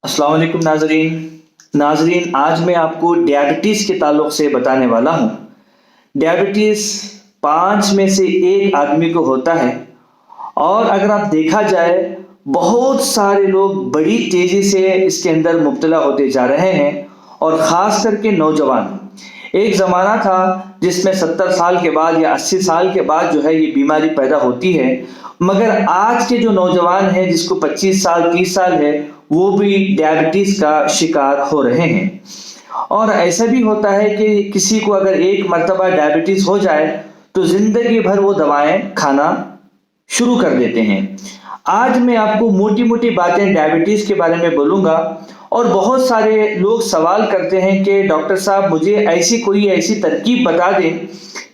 अस्सलाम वालेकुम नाजरीन, आज मैं आपको डायबिटीज़ के ताल्लुक से बताने वाला हूँ। डायबिटीज़ 5 में से 1 आदमी को होता है और अगर आप देखा जाए बहुत सारे लोग बड़ी तेज़ी से इसके अंदर मुब्तला होते जा रहे हैं और ख़ास करके नौजवान। एक ज़माना था जिसमें 70 साल के बाद या 80 साल के बाद जो है ये बीमारी पैदा होती है, मगर आज के जो नौजवान हैं जिसको 25 साल 30 साल है वो भी डायबिटीज़ का शिकार हो रहे हैं। और ऐसा भी होता है कि किसी को अगर एक मर्तबा डायबिटीज़ हो जाए तो ज़िंदगी भर वो दवाएं खाना शुरू कर देते हैं। आज मैं आपको मोटी मोटी बातें डायबिटीज़ के बारे में बोलूँगा और बहुत सारे लोग सवाल करते हैं कि डॉक्टर साहब मुझे ऐसी तरकीब बता दें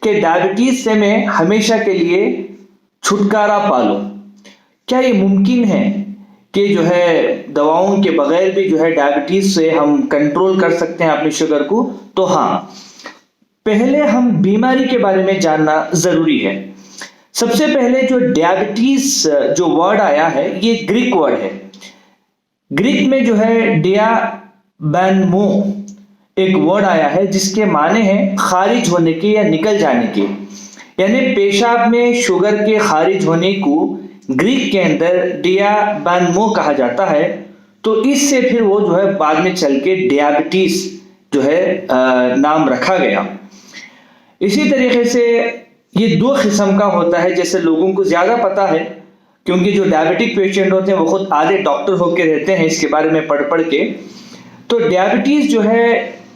कि डायबिटीज़ से मैं हमेशा के लिए छुटकारा पा लूँ। क्या ये मुमकिन है कि जो है दवाओं के बगैर भी जो है डायबिटीज़ से हम कंट्रोल कर सकते हैं अपनी शुगर को? तो हाँ, पहले हम बीमारी के बारे में जानना ज़रूरी है। सबसे पहले जो डायबिटीज़ जो वर्ड आया है ये ग्रीक वर्ड है। ग्रीक में जो है डियाबैनमो एक वर्ड आया है जिसके माने हैं खारिज होने के या निकल जाने के, यानी पेशाब में शुगर के खारिज होने को ग्रीक के अंदर डियाबैनमो कहा जाता है। तो इससे फिर वो जो है बाद में चल के डायबिटीज़ जो है नाम रखा गया। इसी तरीके से ये 2 किस्म का होता है, जैसे लोगों को ज़्यादा पता है क्योंकि जो डायबिटिक पेशेंट होते हैं वो खुद आधे डॉक्टर होकर रहते हैं इसके बारे में पढ़ के। तो डायबिटीज़ जो है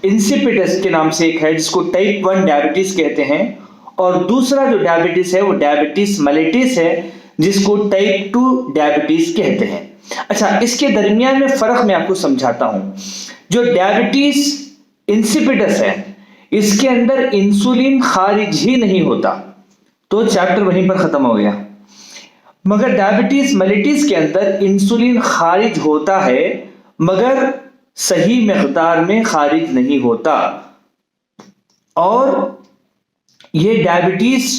इंसिपिडस के नाम से एक है जिसको टाइप 1 डायबिटीज़ कहते हैं, और दूसरा जो डायबिटीज़ है वो डायबिटीज़ मेलिटस है जिसको टाइप 2 डायबिटीज़ कहते हैं। अच्छा, इसके दरमियान में फ़र्क मैं आपको समझाता हूँ। जो डायबिटीज़ इंसिपिडस है इसके अंदर इंसुलिन खारिज ही नहीं होता, तो चैप्टर वहीं पर ख़त्म हो गया। मगर डायबिटीज़ मेलिटस के अंदर इंसुलिन खारिज होता है मगर सही मकदार में खारिज नहीं होता, और ये डायबिटीज़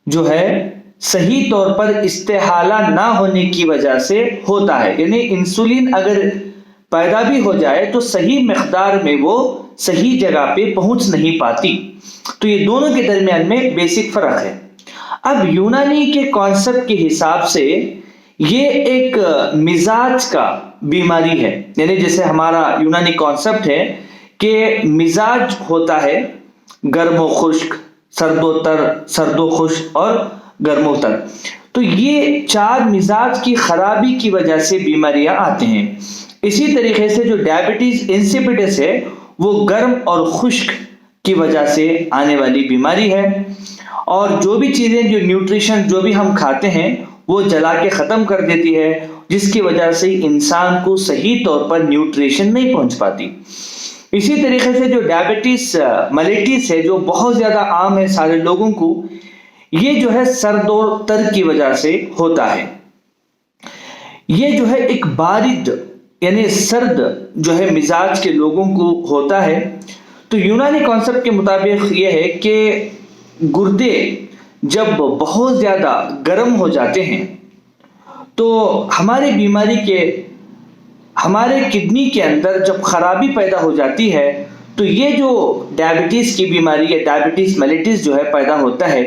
जो है सही तौर पर इस्तेहाला ना होने की वजह से होता है। यानी इंसुलिन अगर पैदा भी हो जाए तो सही मकदार में वो सही जगह पे पहुंच नहीं पाती। तो ये दोनों के दरमियान में बेसिक फ़र्क है। अब यूनानी के कॉन्सेप्ट के हिसाब से ये एक मिजाज का बीमारी है, यानी जैसे हमारा यूनानी कॉन्सेप्ट है कि मिजाज होता है गर्म व खुश्क, सर्दो खुश्क और गर्मोतर। तो ये 4 मिजाज की खराबी की वजह से बीमारियां आती हैं। इसी तरीके से जो डायबिटीज़ इंसिपिडस है वो गर्म और खुश्क की वजह से आने वाली बीमारी है, और जो भी चीज़ें जो न्यूट्रिशन जो भी हम खाते हैं वो जला के ख़त्म कर देती है, जिसकी वजह से इंसान को सही तौर पर न्यूट्रिशन नहीं पहुंच पाती। इसी तरीके से जो डायबिटीज़ मेलिटस है जो बहुत ज़्यादा आम है सारे लोगों को, ये जो है सर्दोतर की वजह से होता है। ये जो है एक बारिद यानी सर्द जो है मिजाज के लोगों को होता है। तो यूनानी कॉन्सेप्ट के मुताबिक ये है कि गुर्दे जब बहुत ज़्यादा गर्म हो जाते हैं तो हमारी बीमारी के हमारे किडनी के अंदर जब खराबी पैदा हो जाती है तो ये जो डायबिटीज़ की बीमारी है डायबिटीज़ मेलिटस जो है पैदा होता है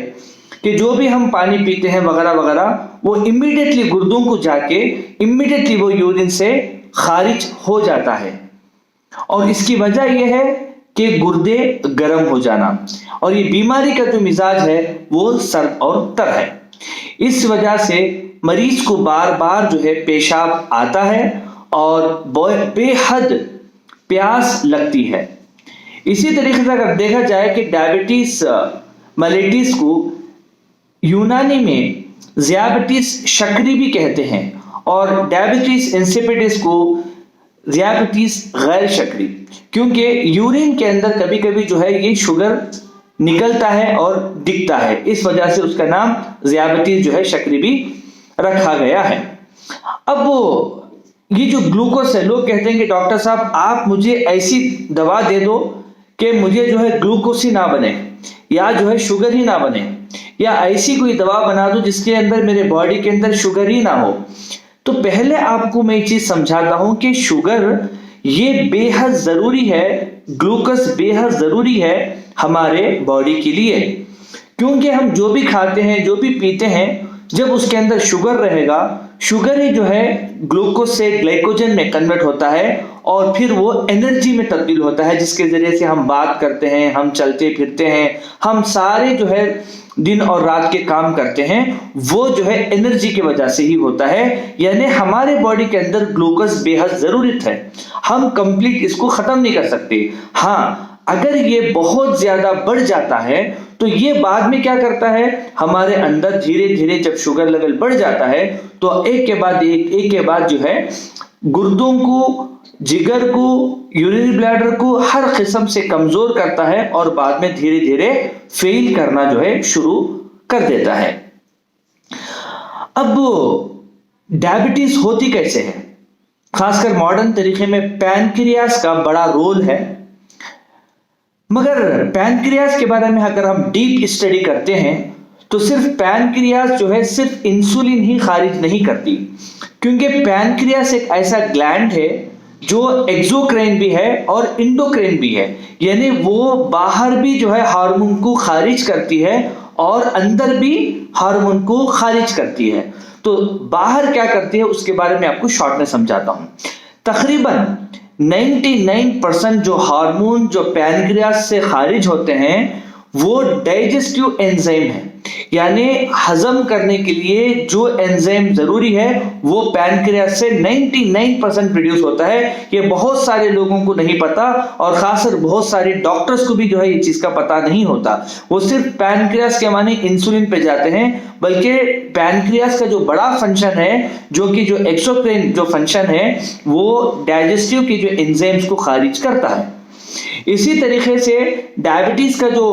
कि जो भी हम पानी पीते हैं वगैरह वगैरह वो इमीडिएटली गुर्दों को जाके इमीडिएटली वो यूरिन से खारिज हो जाता है, और इसकी वजह यह है कि गुर्दे गर्म हो जाना, और ये बीमारी का जो मिजाज है वो सर्द और तर है। इस वजह से मरीज को बार बार जो है पेशाब आता है और बेहद प्यास लगती है। इसी तरीके से अगर देखा जाए कि डायबिटीज़ मेलिटस को यूनानी में ज़ियाबिटिस शक्री भी कहते हैं, और डायबिटीज़ इंसिपिडस को ज़ियाबिटिस गैर शक्री, क्योंकि यूरिन के अंदर कभी कभी जो है ये शुगर निकलता है और दिखता है, इस वजह से उसका नाम ज़ियाबिटिस जो है शक्री भी रखा गया है। अब वो ये जो ग्लूकोज है, लोग कहते हैं कि डॉक्टर साहब आप मुझे ऐसी दवा दे दो कि मुझे जो है ग्लूकोज ही ना बने या जो है शुगर ही ना बने, या ऐसी कोई दवा बना दो जिसके अंदर मेरे बॉडी के अंदर शुगर ही ना हो। तो पहले आपको मैं चीज समझाता हूं कि शुगर ये बेहद जरूरी है, ग्लूकोज बेहद जरूरी है हमारे बॉडी के लिए, क्योंकि हम जो भी खाते हैं, जो भी पीते हैं, जब उसके अंदर शुगर रहेगा, शुगर ही जो है ग्लूकोज से ग्लाइकोजन में कन्वर्ट होता है और फिर वो एनर्जी में तब्दील होता है, जिसके जरिए से हम बात करते हैं, हम चलते फिरते हैं, हम सारे जो है दिन और रात के काम करते हैं, वो जो है एनर्जी की वजह से ही होता है। यानी हमारे बॉडी के अंदर ग्लूकोज बेहद जरूरत है, हम कंप्लीट इसको खत्म नहीं कर सकते। हाँ, अगर ये बहुत ज्यादा बढ़ जाता है तो ये बाद में क्या करता है, हमारे अंदर धीरे धीरे जब शुगर लेवल बढ़ जाता है तो एक के बाद जो है गुर्दों को, जिगर को, यूरिनरी ब्लैडर को हर किस्म से कमजोर करता है और बाद में धीरे धीरे फेल करना जो है शुरू कर देता है। अब डायबिटीज होती कैसे है? खासकर मॉडर्न तरीके में पैनक्रियास का बड़ा रोल है, मगर पैनक्रियास के बारे में अगर हम डीप स्टडी करते हैं तो सिर्फ पैनक्रियास जो है सिर्फ इंसुलिन ही खारिज नहीं करती, क्योंकि पैनक्रियास एक ऐसा ग्लैंड है जो एक्सोक्राइन भी है और इंडोक्राइन भी है, यानी वो बाहर भी जो है हार्मोन को खारिज करती है और अंदर भी हार्मोन को खारिज करती है। तो बाहर क्या करती है उसके बारे में आपको शॉर्ट में समझाता हूं। तकरीबन 99% जो हार्मोन जो पैनक्रियास से खारिज होते हैं वो डाइजेस्टिव एंजाइम है, यानी हजम करने के लिए जो एंजाइम जरूरी है वो पैनक्रियास से 99% प्रोड्यूस होता है। ये बहुत सारे लोगों को नहीं पता और खासकर बहुत सारे डॉक्टर्स को भी जो है ये चीज का पता नहीं होता। वो सिर्फ पैनक्रियास के माने इंसुलिन पे जाते हैं, बल्कि पैनक्रियास का जो बड़ा फंक्शन है, जो कि जो एक्सोक्राइन जो फंक्शन है, वो डाइजेस्टिव की जो एंजाइम्स को खारिज करता है। इसी तरीके से डायबिटीज का जो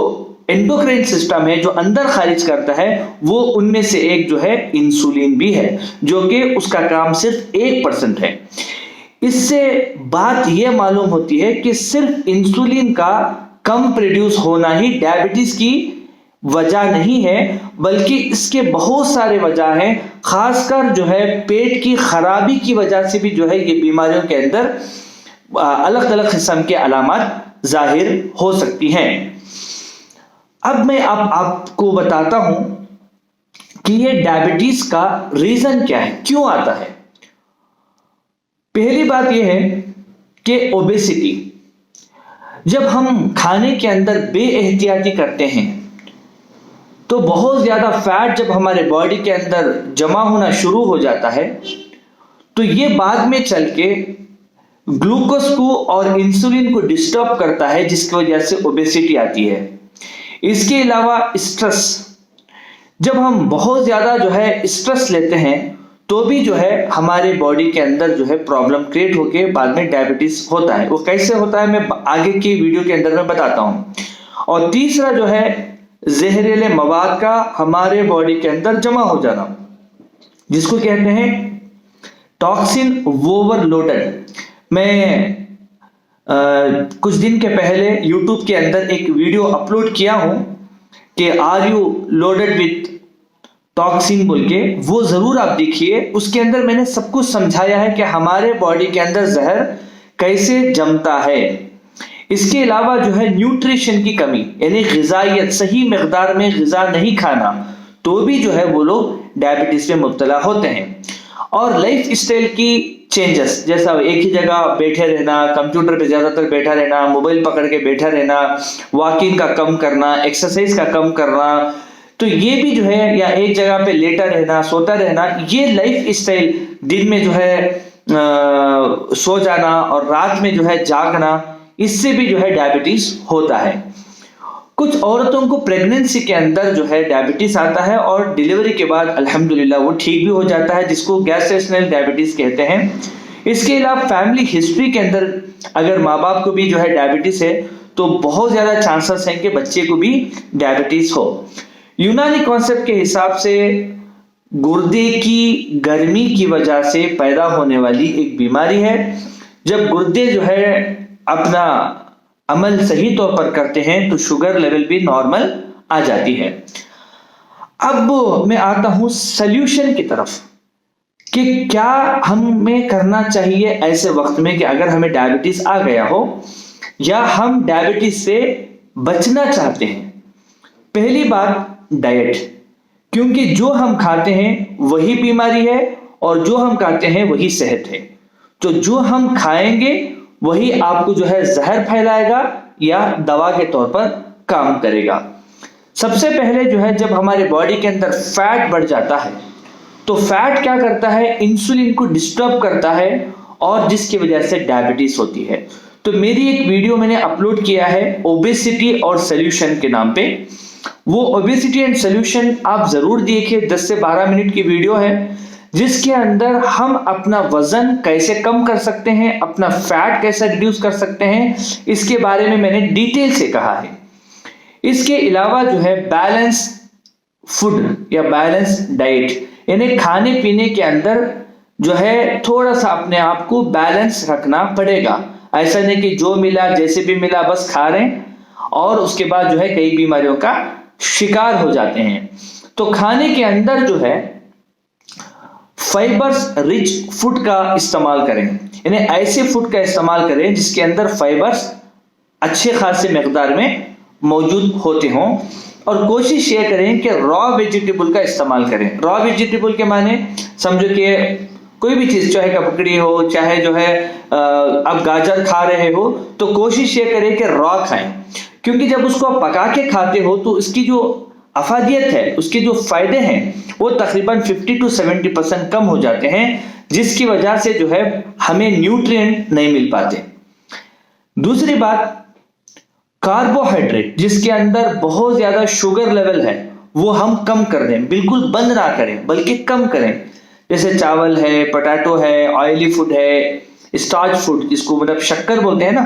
एंडोक्राइन सिस्टम है जो अंदर खारिज करता है, वो उनमें से एक जो है इंसुलिन भी है, जो कि उसका काम सिर्फ 1% है। इससे बात यह मालूम होती है कि सिर्फ इंसुलिन का कम प्रोड्यूस होना ही डायबिटीज की वजह नहीं है, बल्कि इसके बहुत सारे वजह हैं। खासकर जो है पेट की खराबी की वजह से भी जो है ये बीमारियों के अंदर अलग अलग किस्म के अलामत जाहिर हो सकती हैं। अब मैं आपको बताता हूं कि ये डायबिटीज का रीजन क्या है, क्यों आता है। पहली बात यह है कि ओबेसिटी, जब हम खाने के अंदर बेएहतियाती करते हैं तो बहुत ज्यादा फैट जब हमारे बॉडी के अंदर जमा होना शुरू हो जाता है तो ये बाद में चल के ग्लूकोज को और इंसुलिन को डिस्टर्ब करता है, जिसकी वजह से ओबेसिटी आती है। इसके अलावा स्ट्रेस, जब हम बहुत ज्यादा जो है स्ट्रेस लेते हैं तो भी जो है हमारे बॉडी के अंदर जो है प्रॉब्लम क्रिएट होके बाद में डायबिटीज होता है। वो कैसे होता है मैं आगे की वीडियो के अंदर में बताता हूं। और तीसरा जो है जहरीले मवाद का हमारे बॉडी के अंदर जमा हो जाना, जिसको कहते हैं टॉक्सिन ओवरलोडेड। मैं कुछ दिन के पहले YouTube के अंदर एक वीडियो अपलोड किया हूं कि are you loaded with toxin बोल के, वो जरूर आप देखिए। उसके अंदर मैंने सब कुछ समझाया है कि हमारे बॉडी के अंदर जहर कैसे जमता है। इसके अलावा जो है न्यूट्रिशन की कमी, यानी ग़िज़ाइयत, सही मिकदार में ग़िज़ा नहीं खाना, तो भी जो है वो लोग डायबिटीज में मुब्तला होते हैं। और लाइफ स्टाइल की चेंजेस, जैसा एक ही जगह बैठे रहना, कंप्यूटर पे ज्यादातर बैठा रहना, मोबाइल पकड़ के बैठा रहना, वॉकिंग का कम करना, एक्सरसाइज का कम करना, तो ये भी जो है, या एक जगह पे लेटा रहना, सोता रहना, ये लाइफ स्टाइल, दिन में जो है सो जाना और रात में जो है जागना, इससे भी जो है डायबिटीज होता है। कुछ औरतों को प्रेगनेंसी के अंदर जो है डायबिटीज आता है और डिलीवरी के बाद अल्हम्दुलिल्लाह वो ठीक भी हो जाता है, जिसको गैस्ट्रेशनल डायबिटीज कहते हैं। इसके अलावा फैमिली हिस्ट्री के अंदर अगर माँ बाप को भी जो है डायबिटीज है तो बहुत ज्यादा चांसेस हैं कि बच्चे को भी डायबिटीज हो। यूनानी कॉन्सेप्ट के हिसाब से गुर्दे की गर्मी की वजह से पैदा होने वाली एक बीमारी है। जब गुर्दे जो है अपना अमल सही तौर पर करते हैं तो शुगर लेवल भी नॉर्मल आ जाती है। अब मैं आता हूं सॉल्यूशन की तरफ कि क्या हमें करना चाहिए ऐसे वक्त में कि अगर हमें डायबिटीज आ गया हो या हम डायबिटीज से बचना चाहते हैं। पहली बात, डाइट, क्योंकि जो हम खाते हैं वही बीमारी है और जो हम खाते हैं वही सेहत है। तो जो हम खाएंगे वही आपको जो है जहर फैलाएगा या दवा के तौर पर काम करेगा। सबसे पहले जो है, जब हमारे बॉडी के अंदर फैट बढ़ जाता है तो फैट क्या करता है, इंसुलिन को डिस्टर्ब करता है और जिसकी वजह से डायबिटीज होती है। तो मेरी एक वीडियो मैंने अपलोड किया है ओबेसिटी और सोल्यूशन के नाम पे। वो ओबेसिटी एंड सोल्यूशन आप जरूर देखिए, 10 से 12 मिनट की वीडियो है जिसके अंदर हम अपना वजन कैसे कम कर सकते हैं, अपना फैट कैसे रिड्यूस कर सकते हैं, इसके बारे में मैंने डिटेल से कहा है। इसके अलावा जो है बैलेंस फूड या बैलेंस डाइट, यानी खाने पीने के अंदर जो है थोड़ा सा अपने आप को बैलेंस रखना पड़ेगा। ऐसा नहीं कि जो मिला जैसे भी मिला बस खा रहे हैं और उसके बाद जो है कई बीमारियों का शिकार हो जाते हैं। तो खाने के अंदर जो है फाइबर्स रिच फूड का इस्तेमाल करें, यानी ऐसे फूड का इस्तेमाल करें जिसके अंदर फाइबर्स अच्छे खासे मकदार में मौजूद होते हों। और कोशिश ये करें कि रॉ वेजिटेबल का इस्तेमाल करें। रॉ वेजिटेबल के माने समझो कि कोई भी चीज, चाहे ककड़ी हो, चाहे जो है आप गाजर खा रहे हो, तो कोशिश ये करें कि रॉ खाएं, क्योंकि जब उसको आप पका के खाते हो तो इसकी जो अफादियत है, उसके जो फायदे हैं वो तकरीबन 50 to 70% कम हो जाते हैं, जिसकी वजह से जो है हमें न्यूट्रिएंट नहीं मिल पाते। दूसरी बात, कार्बोहाइड्रेट जिसके अंदर बहुत ज्यादा शुगर लेवल है वो हम कम कर दें, बिल्कुल बंद ना करें बल्कि कम करें। जैसे चावल है, पोटैटो है, ऑयली फूड है, स्टार्च फूड जिसको मतलब शक्कर बोलते हैं ना,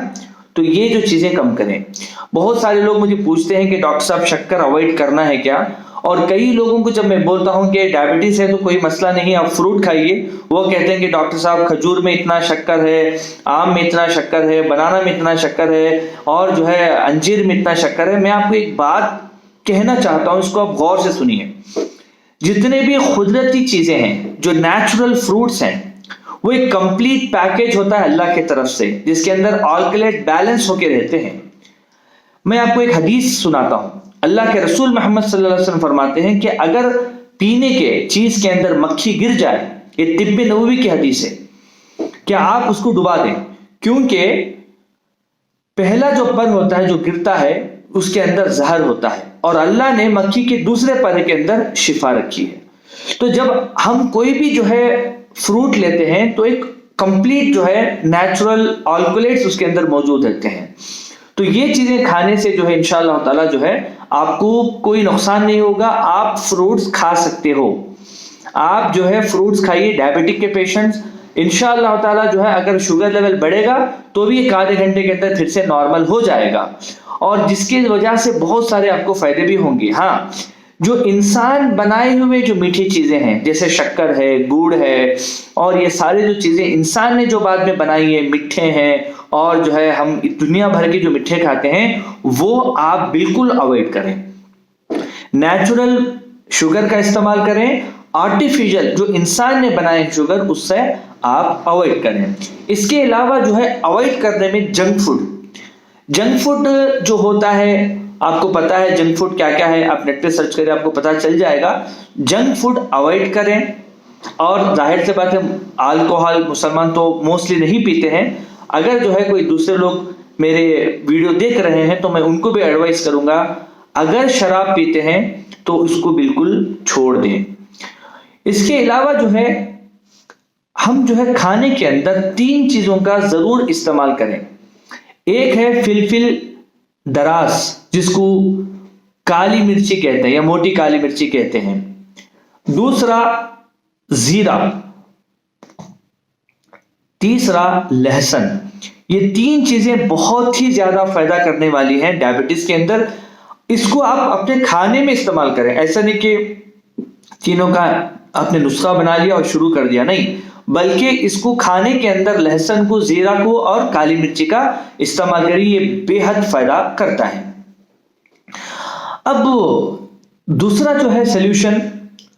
तो ये जो चीजें कम करें। बहुत सारे लोग मुझे पूछते हैं कि डॉक्टर साहब शक्कर अवॉइड करना है क्या, और कई लोगों को जब मैं बोलता हूं कि डायबिटीज है तो कोई मसला नहीं, आप फ्रूट खाइए, वो कहते हैं कि डॉक्टर साहब खजूर में इतना शक्कर है, आम में इतना शक्कर है, बनाना में इतना शक्कर है और जो है अंजीर में इतना शक्कर है। मैं आपको एक बात कहना चाहता हूं, इसको आप गौर से सुनिए। जितने भी कुदरती चीजें हैं, जो नेचुरल फ्रूट्स हैं, वो एक कंप्लीट पैकेज होता है अल्लाह की तरफ से, जिसके अंदर ऑल्कलेट बैलेंस होके रहते हैं। मैं आपको एक हदीस सुनाता हूं। अल्लाह के रसूल मोहम्मद सल्लल्लाहु अलैहि वसल्लम फरमाते हैं कि अगर पीने के चीज के अंदर मक्खी गिर जाए, ये तिब्बे नबवी की हदीस है, क्या आप उसको डुबा दें, क्योंकि पहला जो पर होता है जो गिरता है उसके अंदर जहर होता है और अल्लाह ने मक्खी के दूसरे पर के अंदर शिफा रखी है। तो जब हम कोई भी जो है फ्रूट लेते हैं तो एक कंप्लीट जो है नेचुरल ऑल्कोलेट्स उसके अंदर मौजूद रहते हैं। तो ये चीजें खाने से जो है इंशाअल्लाह ताला जो है आपको कोई नुकसान नहीं होगा, आप फ्रूट्स खा सकते हो। आप जो है फ्रूट्स खाइए। डायबिटिक के पेशेंट्स इंशाअल्लाह ताला जो है अगर शुगर लेवल बढ़ेगा तो भी एक आधे घंटे के अंदर फिर से नॉर्मल हो जाएगा, और जिसकी वजह से बहुत सारे आपको फायदे भी होंगे। हाँ, जो इंसान बनाए हुए जो मीठी चीजें हैं जैसे शक्कर है, गुड़ है, और ये सारे जो चीजें इंसान ने जो बाद में बनाई है, मिठे हैं और जो है हम दुनिया भर के जो मिठे खाते हैं, वो आप बिल्कुल अवॉइड करें। नेचुरल शुगर का इस्तेमाल करें, आर्टिफिशियल जो इंसान ने बनाए शुगर उससे आप अवॉइड करें। इसके अलावा जो है अवॉइड करने में जंक फूड जो होता है, आपको पता है जंक फूड क्या क्या है, आप नेट पे सर्च करें आपको पता चल जाएगा। जंक फूड अवॉइड करें, और जाहिर से बात है अल्कोहल मुसलमान तो मोस्टली नहीं पीते हैं। अगर जो है कोई दूसरे लोग मेरे वीडियो देख रहे हैं तो मैं उनको भी एडवाइस करूंगा, अगर शराब पीते हैं तो उसको बिल्कुल छोड़ दें। इसके अलावा जो है हम जो है खाने के अंदर 3 चीजों का जरूर इस्तेमाल करें। एक है फिलफिल दराज जिसको काली मिर्ची कहते हैं या मोटी काली मिर्ची कहते हैं। दूसरा जीरा, तीसरा लहसुन। ये 3 चीजें बहुत ही ज्यादा फायदा करने वाली हैं डायबिटीज के अंदर। इसको आप अपने खाने में इस्तेमाल करें। ऐसा नहीं कि तीनों का आपने नुस्खा बना लिया और शुरू कर दिया, नहीं, बल्कि इसको खाने के अंदर लहसुन को, जीरा को और काली मिर्ची का इस्तेमाल करिए, ये बेहद फायदा करता है। अब दूसरा जो है सॉल्यूशन,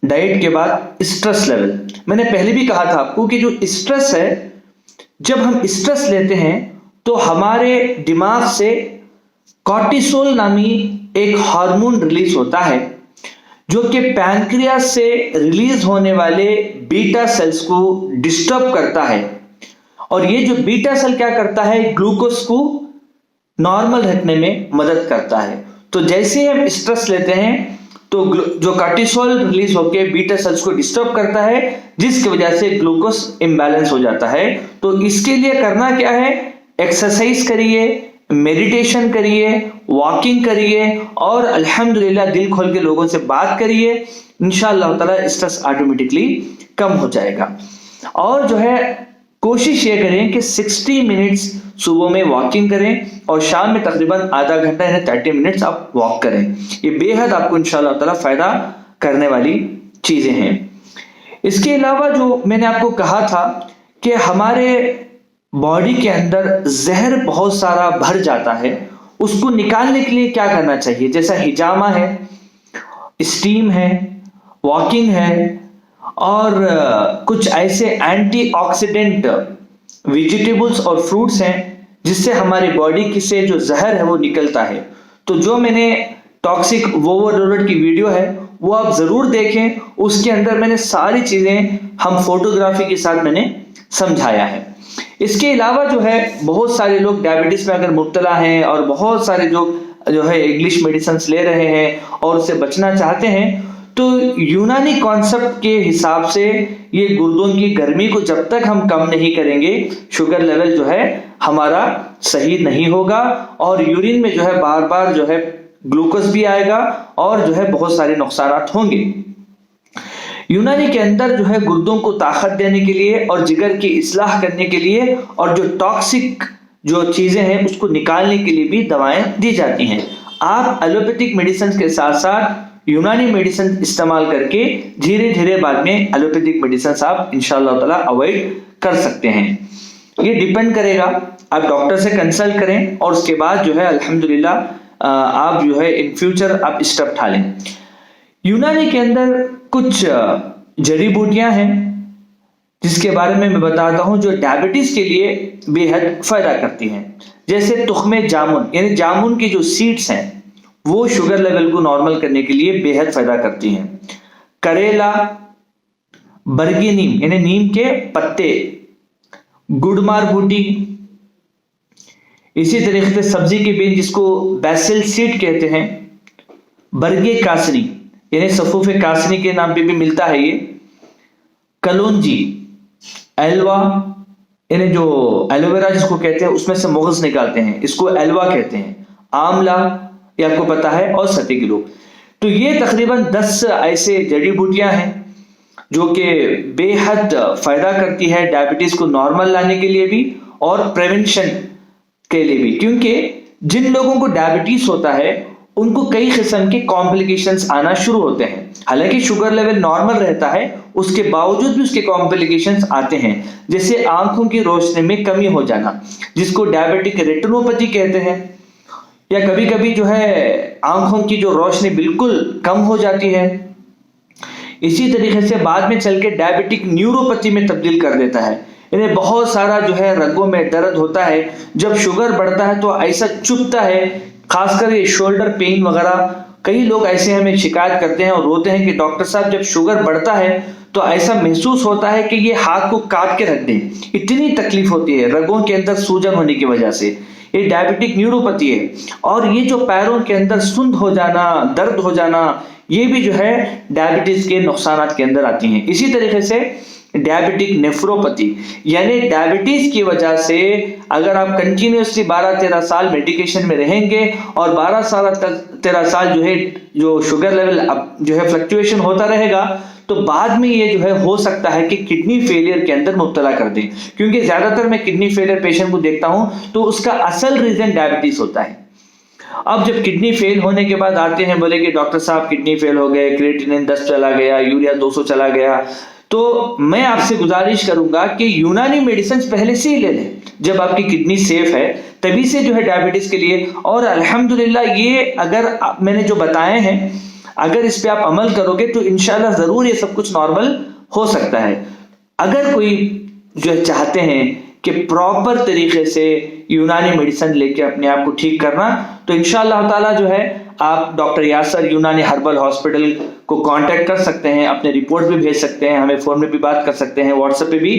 डाइट के बाद स्ट्रेस लेवल। मैंने पहले भी कहा था आपको कि जो स्ट्रेस है, जब हम स्ट्रेस लेते हैं तो हमारे दिमाग से कॉर्टिसोल नामी एक हार्मोन रिलीज होता है, जो कि पैनक्रियास से रिलीज होने वाले बीटा सेल्स को डिस्टर्ब करता है। और ये जो बीटा सेल क्या करता है, ग्लूकोज को नॉर्मल रखने में मदद करता है। तो जैसे हम स्ट्रेस लेते हैं तो जो कॉर्टिसोल रिलीज होकर बीटा सेल्स को डिस्टर्ब करता है, जिसकी वजह से ग्लूकोज इम्बैलेंस हो जाता है। तो इसके लिए करना क्या है, एक्सरसाइज करिए, मेडिटेशन करिए, वॉकिंग करिए और अल्हम्दुलिल्लाह दिल खोल के लोगों से बात करिए। इंशाअल्लाह ताला स्ट्रेस ऑटोमेटिकली कम हो जाएगा। और जो है कोशिश ये करें कि 60 मिनट्स सुबह में वॉकिंग करें और शाम में तकरीबन आधा घंटा यानी 30 मिनट्स आप वॉक करें। ये बेहद आपको इंशाअल्लाह ताला फायदा करने वाली चीजें हैं। इसके अलावा जो मैंने आपको कहा था कि हमारे बॉडी के अंदर जहर बहुत सारा भर जाता है, उसको निकालने के लिए क्या करना चाहिए, जैसा हिजामा है, स्टीम है, वॉकिंग है और कुछ ऐसे एंटीऑक्सीडेंट वेजिटेबल्स और फ्रूट्स हैं जिससे हमारी बॉडी की से जो जहर है वो निकलता है। तो जो मैंने टॉक्सिक ओवरलोड की वीडियो है वो आप जरूर देखें, उसके अंदर मैंने सारी चीजें हम फोटोग्राफी के साथ मैंने समझाया है। इसके अलावा जो है बहुत सारे लोग डायबिटीज में अगर मुब्तला हैं और बहुत सारे जो है इंग्लिश मेडिसिन ले रहे हैं और उससे बचना चाहते हैं, तो यूनानी कॉन्सेप्ट के हिसाब से ये गुर्दों की गर्मी को जब तक हम कम नहीं करेंगे, शुगर लेवल जो है हमारा सही नहीं होगा और यूरिन में जो है बार बार जो है ग्लूकोज भी आएगा और जो है बहुत सारे नुकसान होंगे। यूनानी के अंदर जो है गुर्दों को ताकत देने के लिए और जिगर की इस्लाह करने के लिए और जो टॉक्सिक जो चीजें हैं उसको निकालने के लिए भी दवाएं दी जाती हैं। आप एलोपैथिक मेडिसिन के साथ साथ यूनानी मेडिसिन इस्तेमाल करके धीरे धीरे बाद में एलोपैथिक मेडिसिन आप इंशाअल्लाह ताला अवॉइड कर सकते हैं। ये डिपेंड करेगा, आप डॉक्टर से कंसल्ट करें और उसके बाद जो है अल्हम्दुलिल्लाह आप जो है इन फ्यूचर आप स्टेप उठा लें। यूनानी के अंदर कुछ जड़ी बूटियां हैं जिसके बारे में मैं बताता हूं जो डायबिटीज के लिए बेहद फायदा करती हैं। जैसे तुख्मे जामुन यानी जामुन की जो सीड्स हैं वो शुगर लेवल को नॉर्मल करने के लिए बेहद फायदा करती हैं। करेला, बरगी नीम यानी नीम के पत्ते, गुड़मार बूटी, इसी तरीके से सब्जी के बीज जिसको बैसिल सीड कहते हैं, बरगे कासनी यानी सफूफे कासनी के नाम पे भी मिलता है ये, कलौंजी, एलवा यानी जो एलोवेरा जिसको कहते हैं उसमें से मगज निकालते हैं, इसको एलवा कहते हैं, आंवला ये आपको पता है और सतीगिलो। तो ये तकरीबन 10 ऐसे जड़ी बूटियां हैं जो कि बेहद फायदा करती है डायबिटीज को नॉर्मल लाने के लिए भी और प्रिवेंशन के लिए भी, क्योंकि जिन लोगों को डायबिटीज होता है उनको कई किस्म के कॉम्प्लिकेशंस आना शुरू होते हैं। हालांकि शुगर लेवल नॉर्मल रहता है उसके बावजूद भी उसके कॉम्प्लिकेशंस आते हैं, जैसे आंखों की रोशनी में कमी हो जाना जिसको डायबिटिक रेटिनोपैथी कहते हैं, या कभी कभी जो है आंखों की जो रोशनी बिल्कुल कम हो जाती है। इसी तरीके से बाद में चल के डायबिटिक न्यूरोपैथी में तब्दील कर देता है, इन्हें बहुत सारा जो है रगों में दर्द होता है। जब शुगर बढ़ता है तो ऐसा चुभता है, खासकर ये शोल्डर पेन वगैरह। कई लोग ऐसे हमें शिकायत करते हैं और रोते हैं कि डॉक्टर साहब जब शुगर बढ़ता है तो ऐसा महसूस होता है कि ये हाथ को काट के रख दें, इतनी तकलीफ होती है रगों के अंदर सूजन होने की वजह से। ये डायबिटिक न्यूरोपैथी है। और ये जो पैरों के अंदर सुंद हो जाना, दर्द हो जाना, ये भी जो है डायबिटीज के नुकसान के अंदर आती हैं। इसी तरीके से डायबिटिक नेफ्रोपैथी यानी डायबिटीज की वजह से अगर आप कंटिन्यूसली 12-13 साल मेडिकेशन में रहेंगे और 12-13 साल जो है जो शुगर लेवल जो है फ्लक्चुएशन होता रहेगा, तो बाद में ये जो है हो सकता है कि किडनी फेलियर के अंदर मुब्तला कर दें। क्योंकि ज्यादातर मैं किडनी फेलियर पेशेंट को देखता हूं तो उसका असल रीजन डायबिटीज होता है। अब जब किडनी फेल होने के बाद आते हैं, बोले कि डॉक्टर साहब किडनी फेल हो गए, क्रिएटिनिन 10 चला गया, यूरिया 200 चला गया, तो मैं आपसे गुजारिश करूंगा कि यूनानी मेडिसिन पहले से ही ले लें जब आपकी किडनी सेफ है, तभी से जो है डायबिटीज के लिए। और अल्हम्दुलिल्लाह ये अगर मैंने जो बताए हैं अगर इस पे आप अमल करोगे तो इंशाल्लाह ज़रूर ये सब कुछ नॉर्मल हो सकता है। अगर कोई जो चाहते हैं कि प्रॉपर तरीके से यूनानी मेडिसिन लेके अपने आप को ठीक करना, तो इंशाअल्लाह ताला जो है आप डॉक्टर यासर यूनानी हर्बल हॉस्पिटल को कांटेक्ट कर सकते हैं, अपने रिपोर्ट भी भेज सकते हैं, हमें फ़ोन में भी बात कर सकते हैं, व्हाट्सएप पे भी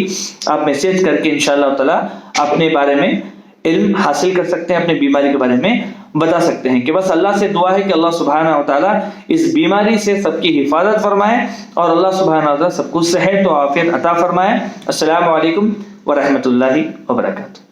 आप मैसेज करके इंशाअल्लाह ताला अपने बारे में इल्म हासिल कर सकते हैं, अपनी बीमारी के बारे में बता सकते हैं। कि बस अल्लाह से दुआ है कि अल्लाह सुब्हानहू व तआला इस बीमारी से सबकी हिफाजत फरमाए और अल्लाह सुब्हानहू व तआला सबको सेहत और आफियत अता फरमाए। अस्सलामु अलैकुम व रहमतुल्लाहि व बरकातुहू।